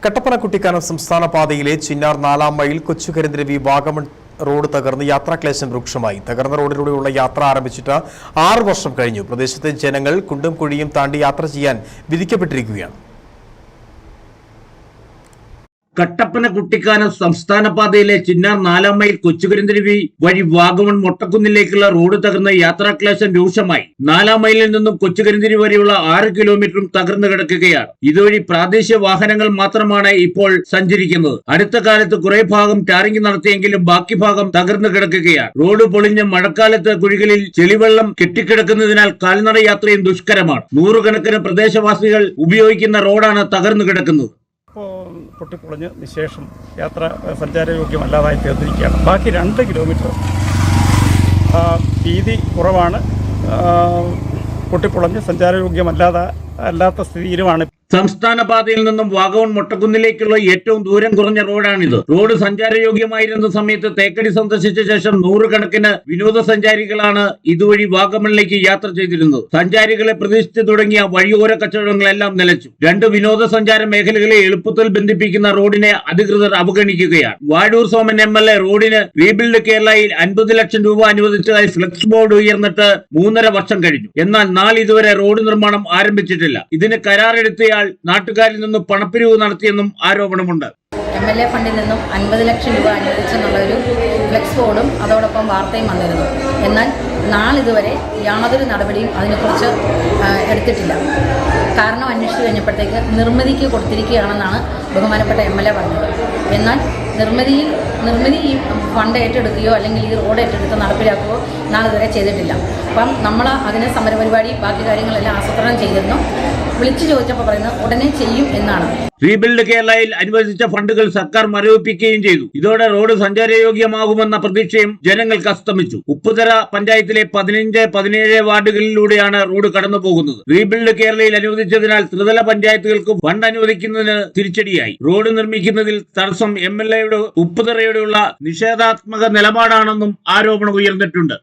കട്ടപ്പന കുട്ടിക്കാനം സംസ്ഥാന പാതയിലെ Chinnar 4-ാം mile കൊച്ചുകരിന്തിരവി Vagamon road തകർന്ന് യാത്രാക്ലേശം രൂക്ഷമായി. തകർന്ന റോഡിലൂടെയുള്ള യാത്ര ആരംഭിച്ചിട്ട് 6 വർഷം കഴിഞ്ഞു. പ്രദേശത്തെ ജനങ്ങൾ കുണ്ടും കുഴിയും താണ്ടി യാത്ര ചെയ്യാൻ വിധിക്കപ്പെട്ടിരിക്കുകയാണ്. കട്ടപ്പന കുട്ടിക്കാനം സംസ്ഥാന പാതയിലെ ചിന്നാർ 4-ാം മൈൽ കൊച്ചുകരിന്തിരവി വഴി വാഗമൺ മൊട്ടക്കുന്നിലേക്കുള്ള റോഡ് തകർന്ന് യാത്രാക്ലേശം രൂക്ഷമായി. 4-ാം മൈലിൽ നിന്നും കൊച്ചുകരിന്തിരവി വരെയുള്ള 6 കിലോമീറ്ററും തകർന്നു കിടക്കുകയാണ്. ഇതുവഴി പ്രാദേശിക വാഹനങ്ങൾ മാത്രമാണ് ഇപ്പോൾ സഞ്ചരിക്കുന്നത്. അടുത്ത കാലത്ത് കുറെ ഭാഗം ടാറിംഗ് നടത്തിയെങ്കിലും ബാക്കി ഭാഗം തകർന്നു കിടക്കുകയാണ്. റോഡ് പൊളിഞ്ഞ് മഴക്കാലത്ത് കുഴികളിൽ ചെളിവെള്ളം കെട്ടിക്കിടക്കുന്നതിനാൽ കാൽനട യാത്രയും ദുഷ്കരമാണ്. നൂറുകണക്കിന് പ്രദേശവാസികൾ ഉപയോഗിക്കുന്ന റോഡാണ് തകർന്നു കിടക്കുന്നത്. പൊട്ടിപ്പൊളിഞ്ഞ് നിശേഷം യാത്ര സഞ്ചാരയോഗ്യമല്ലാതായി തീർന്നിരിക്കുകയാണ്. ബാക്കി 2 കിലോമീറ്റർ വീതി കുറവാണ്. പൊട്ടിപ്പൊളിഞ്ഞ് സഞ്ചാരയോഗ്യമല്ലാത്ത സ്ഥിതിയിലുമാണ്. സംസ്ഥാന പാതയിൽ നിന്നും വാഗമൺ മൊട്ടക്കുന്നിലേക്കുള്ള ഏറ്റവും ദൂരം കുറഞ്ഞ റോഡാണിത്. റോഡ് സഞ്ചാരയോഗ്യമായിരുന്ന സമയത്ത് തേക്കടി സന്ദർശിച്ച ശേഷം നൂറുകണക്കിന് വിനോദസഞ്ചാരികളാണ് ഇതുവഴി വാഗമണിലേക്ക് യാത്ര ചെയ്തിരുന്നത്. സഞ്ചാരികളെ പ്രതീക്ഷിച്ചു തുടങ്ങിയ വഴിയോര കച്ചവടങ്ങളെല്ലാം നിലച്ചു. 2 വിനോദസഞ്ചാര മേഖലകളെ എളുപ്പത്തിൽ ബന്ധിപ്പിക്കുന്ന റോഡിനെ അധികൃതർ അവഗണിക്കുകയാണ്. വാഴൂർ സോമൻ MLA റോഡിന് റീബിൽഡ് കേരളയിൽ 50 ലക്ഷം രൂപ അനുവദിച്ചതായി ഫ്ലെക്സ് ബോർഡ് ഉയർന്നിട്ട് 3.5 വർഷം കഴിഞ്ഞു. എന്നാൽ നാളിതുവരെ റോഡ് നിർമ്മാണം ആരംഭിച്ചിട്ടില്ല. ഇതിന് കരാറെടുത്തയാൾ നാട്ടുകാരിൽ നിന്നും പണപ്പിരിവ് നടത്തിയെന്നും ആരോപണമുണ്ട്. MLA ഫണ്ടിൽ നിന്നും 50 ലക്ഷം രൂപ അനുവദിച്ചെന്നുള്ള ഒരു ഫ്ലെക്സ് ബോർഡും അതോടൊപ്പം വാർത്തയും വന്നിരുന്നു. എന്നാൽ നാളിതുവരെ യാതൊരു നടപടിയും അതിനെക്കുറിച്ച് എടുത്തിട്ടില്ല. കാരണം അന്വേഷിച്ചു കഴിഞ്ഞപ്പോഴത്തേക്ക് നിർമ്മിതിക്ക് കൊടുത്തിരിക്കുകയാണെന്നാണ് ബഹുമാനപ്പെട്ട MLA പറഞ്ഞത്. എന്നാൽ നിർമ്മിതി ഈ ഫണ്ട് ഏറ്റെടുക്കുകയോ അല്ലെങ്കിൽ ഈ റോഡ് ഏറ്റെടുത്ത് നടപ്പിലാക്കുകയോ നാളിതുവരെ ചെയ്തിട്ടില്ല. അപ്പം നമ്മൾ അതിന് സമരപരിപാടി ബാക്കി കാര്യങ്ങളെല്ലാം ആസൂത്രണം ചെയ്തിരുന്നു. വിളിച്ചു ചോദിച്ചപ്പോൾ പറയുന്നത് ഉടനെ ചെയ്യും എന്നാണ്. റീബിൽഡ് കേരളയിൽ അനുവദിച്ച ഫണ്ടുകൾ സർക്കാർ മരവിപ്പിക്കുകയും ചെയ്തു. ഇതോടെ റോഡ് സഞ്ചാരയോഗ്യമാകുമെന്ന പ്രതീക്ഷയും ജനങ്ങൾക്ക് അസ്തമിച്ചു. ഉപ്പുതറ പഞ്ചായത്തിലെ 15, 17 വാർഡുകളിലൂടെയാണ് റോഡ് കടന്നു പോകുന്നത്. റീബിൽഡ് കേരളയിൽ അനുവദിച്ചതിനാൽ ത്രിതല പഞ്ചായത്തുകൾക്കും ഫണ്ട് അനുവദിക്കുന്നതിന് തിരിച്ചടിയായി. റോഡ് നിർമ്മിക്കുന്നതിൽ തടസ്സം MLAയുടെ ഉപ്പുതറയോടുള്ള നിഷേധാത്മക നിലപാടാണെന്നും ആരോപണം ഉയർന്നിട്ടുണ്ട്.